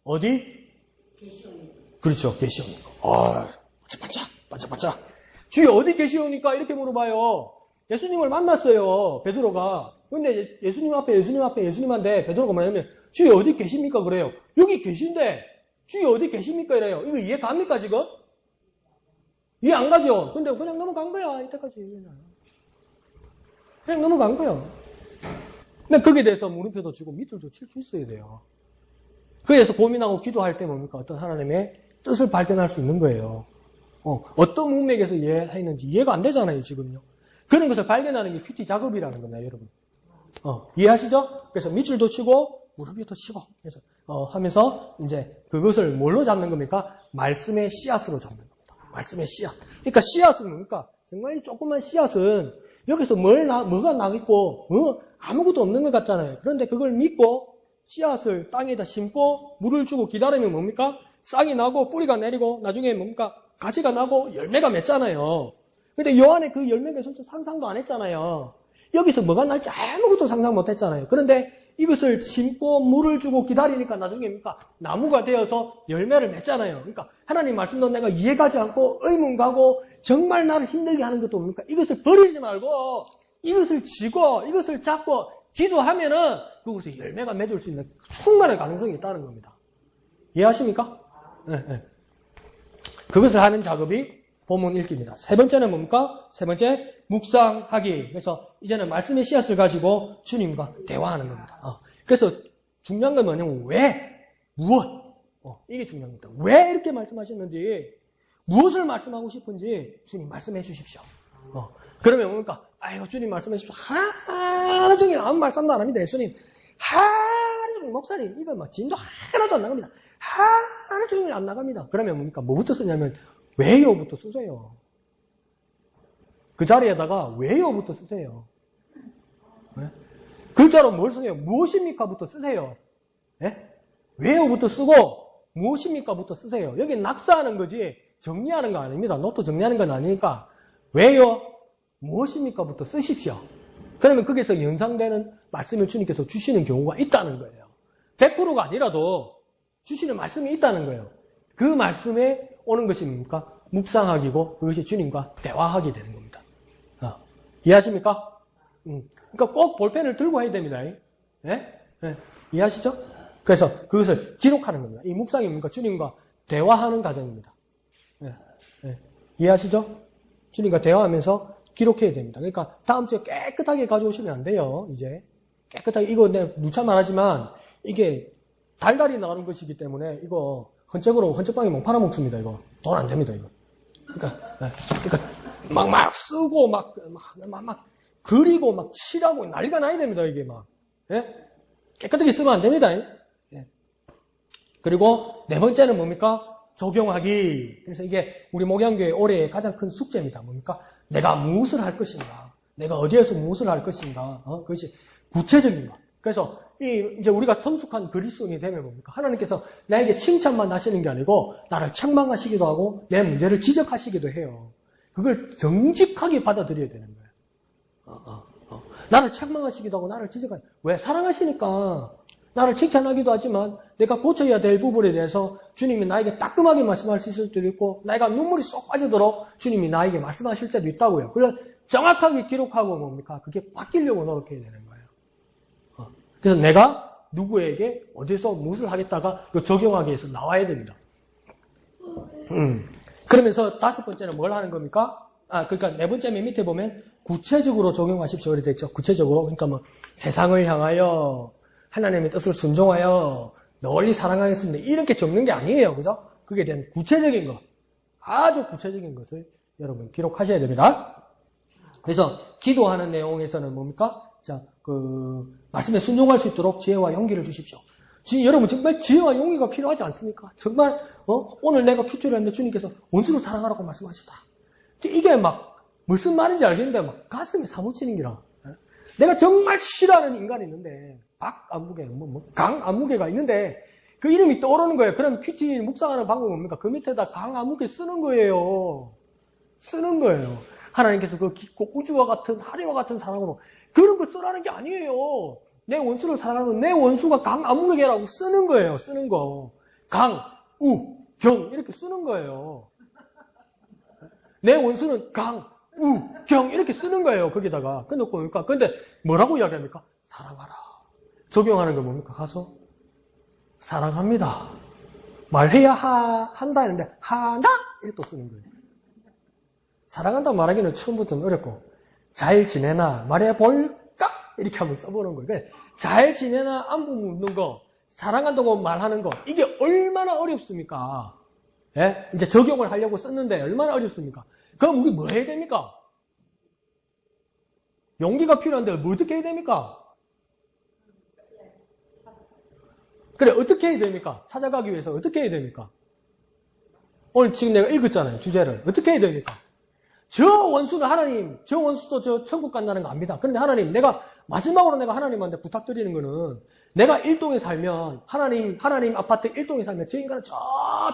어디? 그렇죠, 계시옵니까? 반짝반짝. 주여, 어디 계시옵니까? 이렇게 물어봐요. 예수님을 만났어요, 베드로가. 근데 예수님 앞에 예수님한테 베드로가 뭐냐면 주여, 어디 계십니까? 그래요. 여기 계신데 주여, 어디 계십니까? 이래요. 이거 이해 갑니까, 지금? 이해 안 가죠? 근데 그냥 넘어간 거야, 이때까지. 그냥 넘어간 거야. 근데 거기에 대해서 물음표도 주고 밑줄도 칠 수 있어야 돼요. 그래서 고민하고 기도할 때 뭡니까? 어떤 하나님의 뜻을 발견할 수 있는 거예요. 어떤 문맥에서 이해했는지 이해가 안 되잖아요, 지금요. 그런 것을 발견하는 게 큐티 작업이라는 겁니다, 여러분. 이해하시죠? 그래서 밑줄도 치고, 물음표도 치고, 그래서, 하면서, 이제, 그것을 뭘로 잡는 겁니까? 말씀의 씨앗으로 잡는 겁니다. 말씀의 씨앗. 그러니까 씨앗은 뭡니까? 정말 이 조그만 씨앗은 여기서 뭐가 나겠고, 아무것도 없는 것 같잖아요. 그런데 그걸 믿고, 씨앗을 땅에다 심고, 물을 주고 기다리면 뭡니까? 싹이 나고, 뿌리가 내리고, 나중에 뭡니까? 가지가 나고, 열매가 맺잖아요. 근데 요 안에 그 열매가 진짜 상상도 안 했잖아요. 여기서 뭐가 날지 아무것도 상상 못 했잖아요. 그런데 이것을 심고 물을 주고 기다리니까 나중에 뭡니까? 나무가 되어서 열매를 맺잖아요. 그러니까 하나님 말씀도 내가 이해가지 않고 의문 가고 정말 나를 힘들게 하는 것도 뭡니까? 이것을 버리지 말고 이것을 쥐고 이것을 잡고 기도하면은 그것에 열매가 맺을 수 있는 충분한 가능성이 있다는 겁니다. 이해하십니까? 네. 그것을 하는 작업이 본문 읽기입니다. 세 번째는 뭡니까? 세 번째, 묵상하기. 그래서 이제는 말씀의 씨앗을 가지고 주님과 대화하는 겁니다. 그래서 중요한 건 뭐냐면 왜, 무엇. 이게 중요합니다. 왜 이렇게 말씀하셨는지, 무엇을 말씀하고 싶은지 주님 말씀해 주십시오. 그러면 뭡니까? 아이고, 주님 말씀해 주십시오. 하루 종일 아무 말씀도 안 합니다. 예수님. 하루 종일 목사님, 이거 막 진도 하나도 안 나갑니다. 하루 종일 안 나갑니다. 그러면 뭡니까? 뭐부터 쓰냐면, 왜요부터 쓰세요. 그 자리에다가 왜요부터 쓰세요. 네? 글자로 뭘 쓰세요? 무엇입니까부터 쓰세요. 네? 왜요부터 쓰고 무엇입니까부터 쓰세요. 여기 낙서하는 거지 정리하는 거 아닙니다. 노트 정리하는 건 아니니까 왜요? 무엇입니까부터 쓰십시오. 그러면 거기서 연상되는 말씀을 주님께서 주시는 경우가 있다는 거예요. 100%가 아니라도 주시는 말씀이 있다는 거예요. 그 말씀에 오는 것이 뭡니까? 묵상하기고 그것이 주님과 대화하게 되는 겁니다. 이해하십니까? 그러니까 꼭 볼펜을 들고 해야 됩니다. 네? 네. 이해하시죠? 그래서 그것을 기록하는 겁니다. 이 묵상이 뭡니까? 주님과 대화하는 과정입니다. 네. 네. 이해하시죠? 주님과 대화하면서 기록해야 됩니다. 그러니까 다음 주에 깨끗하게 가져오시면 안 돼요. 이제 깨끗하게 이거 내가 누차 말하지만 이게 달달이 나가는 것이기 때문에 이거 헌책방에 못 팔아먹습니다. 이거 돈 안 됩니다. 이거. 그러니까 막 쓰고 막 그리고 막 칠하고 난리가 나야 됩니다. 이게 막 예? 깨끗하게 쓰면 안 됩니다. 예. 그리고 네 번째는 뭡니까? 적용하기. 그래서 이게 우리 목양교회 올해의 가장 큰 숙제입니다. 뭡니까? 내가 무엇을 할 것인가? 내가 어디에서 무엇을 할 것인가? 그것이 구체적인 것. 그래서 이제 우리가 성숙한 그리스도인이 되면 뭡니까? 하나님께서 나에게 칭찬만 하시는 게 아니고 나를 책망하시기도 하고 내 문제를 지적하시기도 해요. 그걸 정직하게 받아들여야 되는 거예요. 나를 책망하시기도 하고 나를 지적하시기도 하고 왜? 사랑하시니까 나를 칭찬하기도 하지만 내가 고쳐야 될 부분에 대해서 주님이 나에게 따끔하게 말씀하실 때도 있고 내가 눈물이 쏙 빠지도록 주님이 나에게 말씀하실 때도 있다고요. 그걸 정확하게 기록하고 뭡니까? 그게 바뀌려고 노력해야 되는 거예요. 그래서 내가 누구에게 어디서 무엇을 하겠다가 적용하기 위해서 나와야 됩니다. 그러면서 다섯 번째는 뭘 하는 겁니까? 그러니까 네 번째 맨 밑에 보면 구체적으로 적용하십시오. 이렇게 되어 있죠. 구체적으로. 그러니까 뭐 세상을 향하여 하나님의 뜻을 순종하여 널리 사랑하겠습니다. 이렇게 적는 게 아니에요. 그죠? 그게 대한 구체적인 것. 아주 구체적인 것을 여러분 기록하셔야 됩니다. 그래서 기도하는 내용에서는 뭡니까? 자, 말씀에 순종할 수 있도록 지혜와 용기를 주십시오. 여러분, 정말 지혜와 용기가 필요하지 않습니까? 정말, 오늘 내가 큐티를 했는데 주님께서 원수를 사랑하라고 말씀하시다. 이게 막, 무슨 말인지 알겠는데, 막, 가슴이 사무치는 기라. 내가 정말 싫어하는 인간이 있는데, 박안무개, 강안무개가 있는데, 그 이름이 떠오르는 거예요. 그럼 큐티 묵상하는 방법은 뭡니까? 그 밑에다 강안무개 쓰는 거예요. 쓰는 거예요. 하나님께서 그 깊고 우주와 같은, 하리와 같은 사랑으로, 그런 거 쓰라는 게 아니에요. 내 원수를 사랑하면 내 원수가 강아무개라고 쓰는 거예요. 쓰는 거. 강, 우, 경 이렇게 쓰는 거예요. 내 원수는 강, 우, 경 이렇게 쓰는 거예요. 거기다가. 그러니까 근데 뭐라고 이야기합니까? 사랑하라. 적용하는 건 뭡니까? 가서 사랑합니다. 말해야 한다 했는데 하나 이렇게 또 쓰는 거예요. 사랑한다고 말하기는 처음부터는 어렵고 잘 지내나 말해볼까? 이렇게 한번 써보는 거예요. 그러니까 잘 지내나 안부 묻는 거, 사랑한다고 말하는 거 이게 얼마나 어렵습니까? 예? 이제 적용을 하려고 썼는데 얼마나 어렵습니까? 그럼 우리 뭐 해야 됩니까? 용기가 필요한데 뭐 어떻게 해야 됩니까? 그래 어떻게 해야 됩니까? 찾아가기 위해서 어떻게 해야 됩니까? 오늘 지금 내가 읽었잖아요. 주제를. 어떻게 해야 됩니까? 저 원수는 하나님, 저 원수도 저 천국 간다는 거 압니다. 그런데 하나님, 마지막으로 내가 하나님한테 부탁드리는 거는 내가 1동에 살면, 하나님 아파트 1동에 살면 저 인간은 저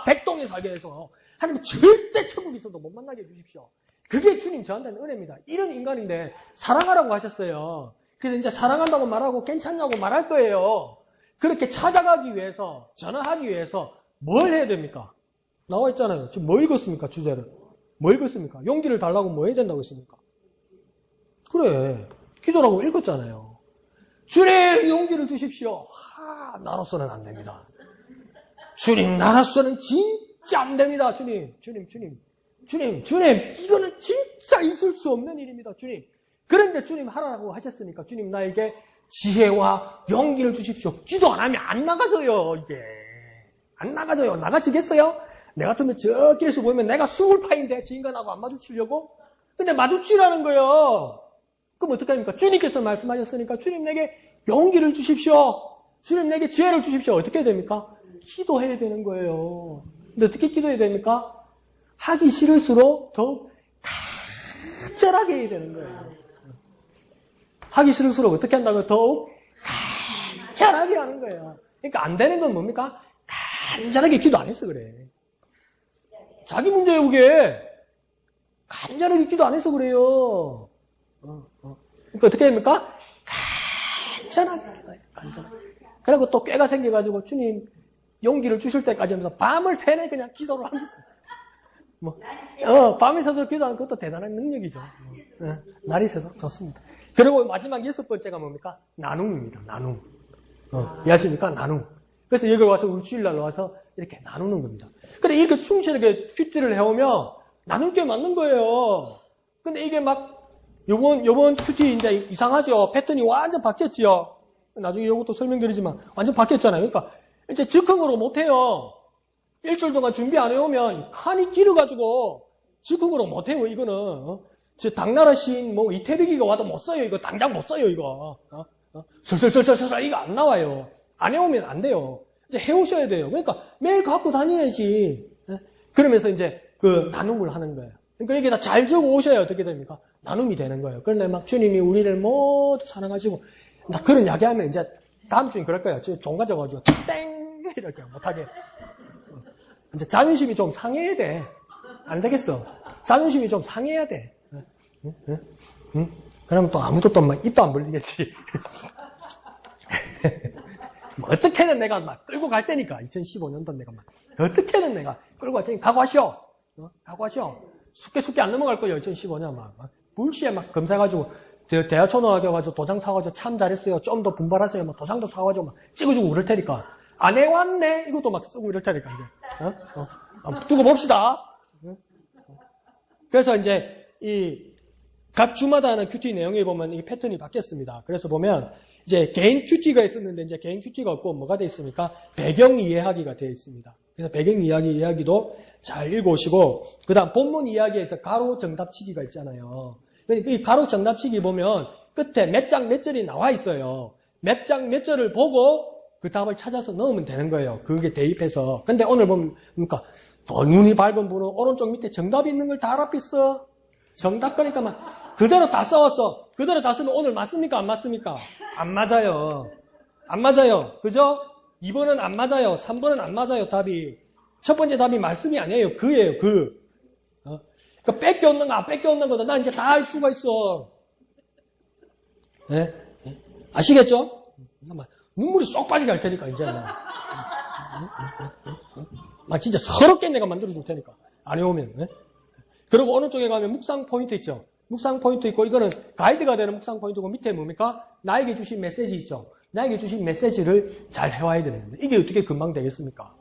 100동에 살게 해서 하나님 절대 천국 있어도 못 만나게 해주십시오. 그게 주님 저한테는 은혜입니다. 이런 인간인데 사랑하라고 하셨어요. 그래서 이제 사랑한다고 말하고 괜찮냐고 말할 거예요. 그렇게 찾아가기 위해서, 전화하기 위해서 뭘 해야 됩니까? 나와 있잖아요. 지금 뭐 읽었습니까? 주제를. 뭐 읽었습니까? 용기를 달라고 뭐 해야 된다고 했습니까? 그래. 기도라고 읽었잖아요. 주님 용기를 주십시오. 나로서는 안 됩니다. 주님 나로서는 진짜 안 됩니다. 주님. 주님, 이거는 진짜 있을 수 없는 일입니다, 주님. 그런데 주님 하라고 하셨으니까 주님 나에게 지혜와 용기를 주십시오. 기도 안 하면 안 나가져요, 이게. 안 나가져요. 나가지겠어요? 내 같으면 저 길에서 보면 내가 숨을 파인데 저 인간하고 안 마주치려고? 근데 마주치라는 거예요. 그럼 어떡합니까? 주님께서 말씀하셨으니까 주님 내게 용기를 주십시오. 주님 내게 지혜를 주십시오. 어떻게 해야 됩니까? 기도해야 되는 거예요. 근데 어떻게 기도해야 됩니까? 하기 싫을수록 더욱 간절하게 해야 되는 거예요. 하기 싫을수록 어떻게 한다고요? 더욱 간절하게 하는 거예요. 그러니까 안 되는 건 뭡니까? 간절하게 기도 안 해서 그래. 자기 문제예요, 그게. 간절하게 기도 안 해서 그래요. 그러니까 어떻게 됩니까? 간절하게 기도해요, 간절하게. 그리고 또 꾀가 생겨가지고 주님 용기를 주실 때까지 하면서 밤을 새내 그냥 기도를 하고 있어요. 밤에 새도록 기도하는 것도 대단한 능력이죠. 날이 새도록 좋습니다. 그리고 마지막 6번째가 뭡니까? 나눔입니다, 나눔. 이해하십니까? 나눔. 그래서 여기 와서 우리 주일날 와서 이렇게 나누는 겁니다. 근데 이렇게 충실하게 큐티를 해오면 나눌 게 맞는 거예요. 근데 이게 막 요번 큐티 이제 이상하죠? 패턴이 완전 바뀌었지요? 나중에 이것도 설명드리지만 완전 바뀌었잖아요. 그러니까 이제 즉흥으로 못해요. 일주일 동안 준비 안 해오면 한이 길어가지고 즉흥으로 못해요. 이거는 저 당나라 시인 뭐 이태리기가 와도 못 써요. 이거 당장 못 써요. 이거 설설설설설 이거 안 나와요. 안 해오면 안 돼요. 이제 해오셔야 돼요. 그러니까 매일 갖고 다녀야지. 그러면서 이제 그 나눔을 하는 거예요. 그러니까 여기다 잘 적어 오셔야 어떻게 됩니까? 나눔이 되는 거예요. 그런데 막 주님이 우리를 모두 사랑하시고 나 그런 이야기하면 이제 다음 주엔 그럴 거예요. 종 가져가지고 땡 이렇게 못하게. 이제 자존심이 좀 상해야 돼. 안 되겠어. 자존심이 좀 상해야 돼. 응? 그러면 또 아무도 또 막 입도 안 벌리겠지. 뭐 어떻게든 내가 막 끌고 갈 테니까 2015년도 내가 막 어떻게든 내가 끌고 갈 테니까 각오하시오. 각오하시오. 숙게 안 넘어갈 거예요. 2015년 막 불시에 막 검사해가지고 대하촌 와가지고 도장 사가지고 참 잘했어요. 좀 더 분발하세요. 막 도장도 사가지고 막 찍어주고 그럴 테니까 안 해왔네. 이것도 막 쓰고 이럴 테니까 이제 두고 봅시다. 그래서 이제 이 각 주마다 하는 큐티 내용에 보면 이 패턴이 바뀌었습니다. 그래서 보면 이제 개인 큐티가 있었는데 이제 개인 큐티가 없고 뭐가 되어 있습니까? 배경 이해하기가 되어 있습니다. 그래서 배경 이야기도 잘 읽어오시고 그다음 본문 이야기에서 가로 정답치기가 있잖아요. 이 가로 정답치기 보면 끝에 몇 장 몇 절이 나와 있어요. 몇 장 몇 절을 보고 그 답을 찾아서 넣으면 되는 거예요. 그게 대입해서. 근데 오늘 보면 그러니까 눈이 밝은 분은 오른쪽 밑에 정답이 있는 걸 다 알아봤어. 정답 거니까 막 그대로 다 써왔어. 그대로 다 쓰면 오늘 맞습니까? 안 맞습니까? 안 맞아요. 안 맞아요. 그죠? 2번은 안 맞아요. 3번은 안 맞아요. 답이. 첫 번째 답이 말씀이 아니에요. 그예요. 그. 그러니까 뺏겨오는 거 안 뺏겨오는 거다. 나 이제 다 알 수가 있어. 네? 아시겠죠? 눈물이 쏙 빠지게 할 테니까 이제 막 진짜 서럽게 내가 만들어줄 테니까 안 해오면. 네? 그리고 어느 쪽에 가면 묵상 포인트 있죠. 묵상 포인트 있고 이거는 가이드가 되는 묵상 포인트고 밑에 뭡니까? 나에게 주신 메시지 있죠. 나에게 주신 메시지를 잘 해와야 되는 겁니다. 이게 어떻게 금방 되겠습니까?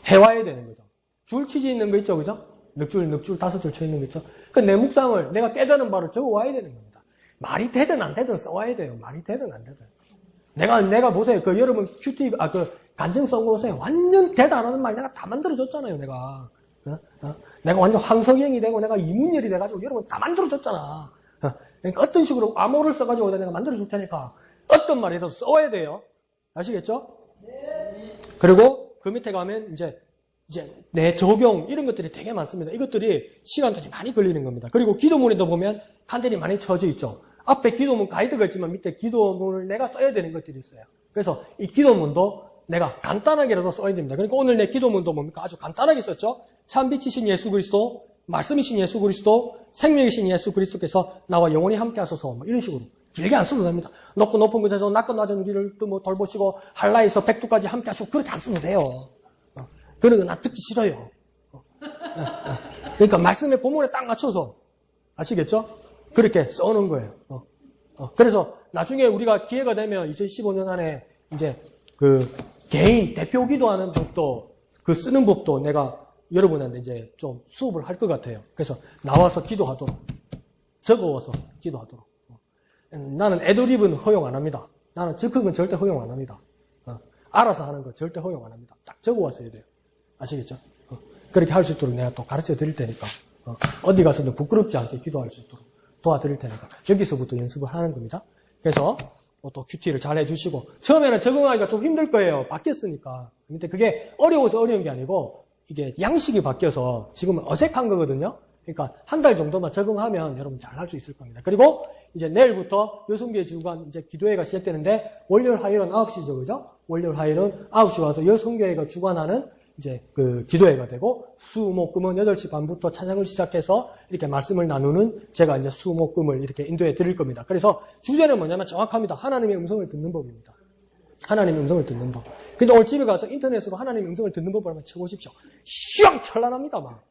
해와야 되는 거죠. 줄 치지 있는 거 있죠, 그죠? 넉 줄, 5줄 쳐 있는 거 있죠. 그 내 묵상을 내가 깨달은 바를 적어와야 되는 겁니다. 말이 되든 안 되든 써와야 돼요. 말이 되든 안 되든. 내가 보세요. 그 여러분 큐티, 간증성 보세요. 완전 대단한 말 내가 다 만들어줬잖아요, 내가. 내가 완전 황석영이 되고 내가 이문열이 돼가지고 여러분 다 만들어줬잖아. 그러니까 어떤 식으로 암호를 써가지고 내가 만들어줄 테니까 어떤 말이라도 써야 돼요. 아시겠죠? 그리고 그 밑에 가면 이제 내 적용 이런 것들이 되게 많습니다. 이것들이 시간들이 많이 걸리는 겁니다. 그리고 기도문에도 보면 칸들이 많이 쳐져 있죠. 앞에 기도문 가이드가 있지만 밑에 기도문을 내가 써야 되는 것들이 있어요. 그래서 이 기도문도 내가 간단하게라도 써야 됩니다. 그러니까 오늘 내 기도문도 뭡니까? 아주 간단하게 썼죠. 참빛이신 예수 그리스도, 말씀이신 예수 그리스도, 생명이신 예수 그리스도께서 나와 영원히 함께 하소서. 뭐 이런 식으로. 길게 안 써도 됩니다. 높고 높은 곳에서 낮고 낮은 우리를 또 뭐 돌보시고 한라에서 백두까지 함께 하시고 그렇게 안 써도 돼요. 그런 거 나 듣기 싫어요. 그러니까 말씀의 본문에 딱 맞춰서 아시겠죠? 그렇게 써놓은 거예요. 그래서 나중에 우리가 기회가 되면 2015년 안에 이제 그 개인 대표 기도하는 법도 그 쓰는 법도 내가 여러분한테 이제 좀 수업을 할 것 같아요. 그래서 나와서 기도하도록, 적어와서 기도하도록. 나는 애드립은 허용 안 합니다. 나는 즉흥은 절대 허용 안 합니다. 알아서 하는 거 절대 허용 안 합니다. 딱 적어와서 해야 돼요. 아시겠죠? 그렇게 할 수 있도록 내가 또 가르쳐 드릴 테니까. 어디 가서도 부끄럽지 않게 기도할 수 있도록 도와드릴 테니까. 여기서부터 연습을 하는 겁니다. 그래서 또 큐티를 잘 해주시고, 처음에는 적응하기가 좀 힘들 거예요. 바뀌었으니까. 근데 그게 어려워서 어려운 게 아니고, 이게 양식이 바뀌어서 지금은 어색한 거거든요. 그러니까 한 달 정도만 적응하면 여러분 잘 할 수 있을 겁니다. 그리고 이제 내일부터 여성교회 주간 이제 기도회가 시작되는데, 월요일, 화요일은 9시죠, 그죠? 월요일, 화요일은 9시 와서 여성교회가 주관하는 이제 그 기도회가 되고, 수, 목, 금은 8시 반부터 찬양을 시작해서 이렇게 말씀을 나누는 제가 이제 수, 목, 금을 이렇게 인도해 드릴 겁니다. 그래서 주제는 뭐냐면 정확합니다. 하나님의 음성을 듣는 법입니다. 하나님의 음성을 듣는 법. 근데 오늘 집에 가서 인터넷으로 하나님의 음성을 듣는 법을 한번 쳐보십시오. 슉! 현란합니다, 막.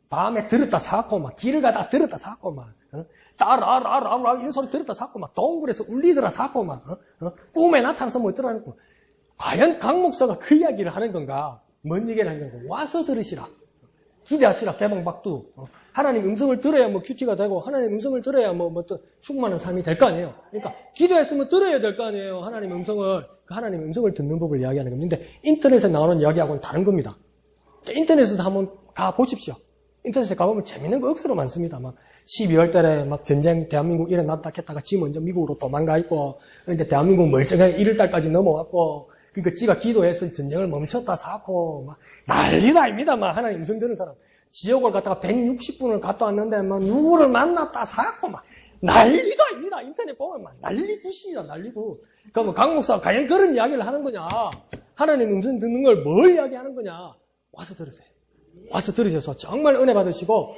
밤에 들었다 사고, 막, 길을 가다 들었다 사고, 막, 따라라라라, 이런 소리 들었다 사고, 막, 동굴에서 울리더라 사고, 막, 꿈에 나타나서 뭐 어쩌라는 거. 과연 강 목사가 그 이야기를 하는 건가? 뭔 얘기를 하는 건가? 와서 들으시라. 기대하시라, 개방박두. 하나님 음성을 들어야 뭐 큐티가 되고, 하나님 음성을 들어야 뭐 또 충만한 삶이 될 거 아니에요. 그러니까, 기도했으면 들어야 될 거 아니에요. 하나님 음성을, 그 하나님 음성을 듣는 법을 이야기하는 겁니다. 근데 인터넷에 나오는 이야기하고는 다른 겁니다. 인터넷에서 한번 가 보십시오. 인터넷에 가보면 재밌는 거 억수로 많습니다. 막 12월 달에 막 전쟁 대한민국 일어났다 했다가 지 먼저 미국으로 도망가 있고, 근데 대한민국 멀쩡하게 1월 달까지 넘어왔고, 그러니까 지가 기도해서 전쟁을 멈췄다 사고, 막 난리다 아닙니다. 막 하나님 음성 듣는 사람. 지역을 갔다가 160분을 갔다 왔는데, 막 누구를 만났다 사고, 막 난리다 아닙니다. 인터넷 보면 막 난리굿입니다. 난리굿. 그러니까 뭐 강 목사가 과연 그런 이야기를 하는 거냐? 하나님 음성 듣는 걸 뭘 이야기하는 거냐? 와서 들으세요. 와서 들으셔서 정말 은혜 받으시고,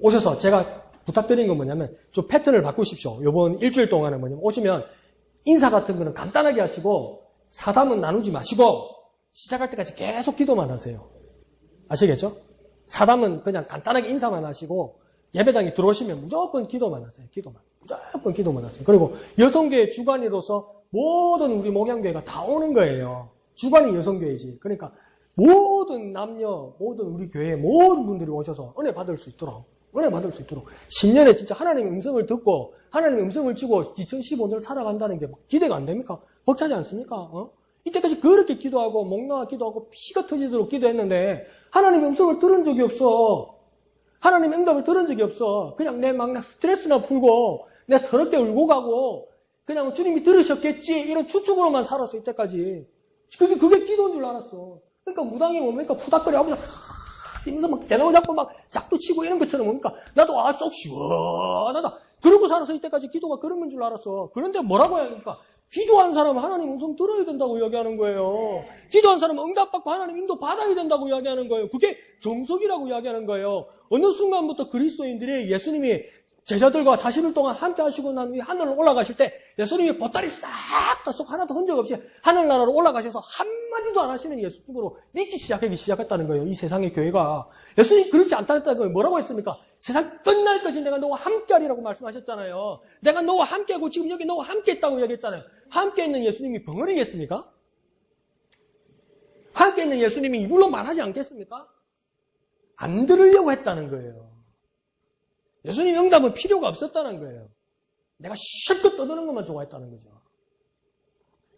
오셔서 제가 부탁드린 건 뭐냐면, 좀 패턴을 바꾸십시오. 요번 일주일 동안은 뭐냐면, 오시면 인사 같은 거는 간단하게 하시고, 사담은 나누지 마시고, 시작할 때까지 계속 기도만 하세요. 아시겠죠? 사담은 그냥 간단하게 인사만 하시고, 예배당에 들어오시면 무조건 기도만 하세요. 무조건 기도만 하세요. 그리고 여성교회 주관이로서 모든 우리 목양교회가 다 오는 거예요. 주관이 여성교회지. 그러니까 모든 남녀, 모든 우리 교회 모든 분들이 오셔서 은혜 받을 수 있도록 10년에 진짜 하나님의 음성을 듣고 하나님의 음성을 주고 2015년을 살아간다는 게 기대가 안 됩니까? 벅차지 않습니까? 이때까지 그렇게 기도하고 목나와 기도하고 피가 터지도록 기도했는데 하나님의 음성을 들은 적이 없어. 하나님의 응답을 들은 적이 없어. 그냥 내 막 스트레스나 풀고 내 서럽게 울고 가고 그냥 주님이 들으셨겠지 이런 추측으로만 살았어. 이때까지. 그게 기도인 줄 알았어. 그러니까 무당이 뭡니까? 푸닥거리 하면서 뛰면서 막 대나무 잡고 막 작두 치고 이런 것처럼 뭡니까? 나도 쏙 시원하다. 그러고 살아서 이때까지 기도가 그런 건 줄 알았어. 그런데 뭐라고 해야 합니까? 기도한 사람은 하나님 음성 들어야 된다고 이야기하는 거예요. 기도한 사람은 응답받고 하나님 인도 받아야 된다고 이야기하는 거예요. 그게 정석이라고 이야기하는 거예요. 어느 순간부터 그리스도인들이 예수님이 제자들과 40일 동안 함께 하시고 난 후에 하늘로 올라가실 때 예수님이 보따리 싹 다 쏙 하나도 흔적 없이 하늘나라로 올라가셔서 한마디도 안 하시는 예수님으로 믿기 시작했다는 거예요. 이 세상의 교회가. 예수님 그렇지 않다는 거예요. 뭐라고 했습니까? 세상 끝날까지 내가 너와 함께 하리라고 말씀하셨잖아요. 내가 너와 함께 하고 지금 여기 너와 함께 했다고 얘기했잖아요. 함께 있는 예수님이 벙어리겠습니까? 함께 있는 예수님이 이불로 말하지 않겠습니까? 안 들으려고 했다는 거예요. 예수님 응답은 필요가 없었다는 거예요. 내가 실컷 떠드는 것만 좋아했다는 거죠.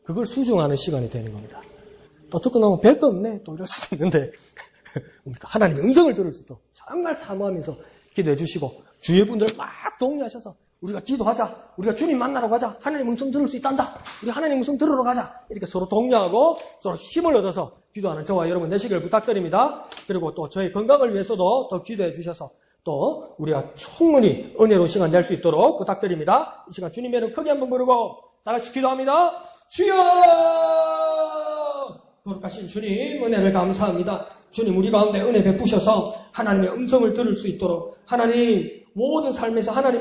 그걸 수중하는 시간이 되는 겁니다. 또 듣고 나면 별거 없네. 또 이럴 수도 있는데 하나님의 음성을 들을 수도 정말 사모하면서 기도해 주시고 주위의 분들을 막 동의하셔서 우리가 기도하자. 우리가 주님 만나러 가자. 하나님 음성 들을 수 있단다. 우리 하나님 음성 들으러 가자. 이렇게 서로 독려하고 서로 힘을 얻어서 기도하는 저와 여러분 되시길 부탁드립니다. 그리고 또 저희 건강을 위해서도 더 기도해 주셔서 또 우리가 충분히 은혜로 시간 낼 수 있도록 부탁드립니다. 이 시간 주님의 이름 크게 한번 부르고 다 같이 기도합니다. 주여! 거룩하신 주님 은혜를 감사합니다. 주님 우리 가운데 은혜 베푸셔서 하나님의 음성을 들을 수 있도록 하나님 모든 삶에서 하나님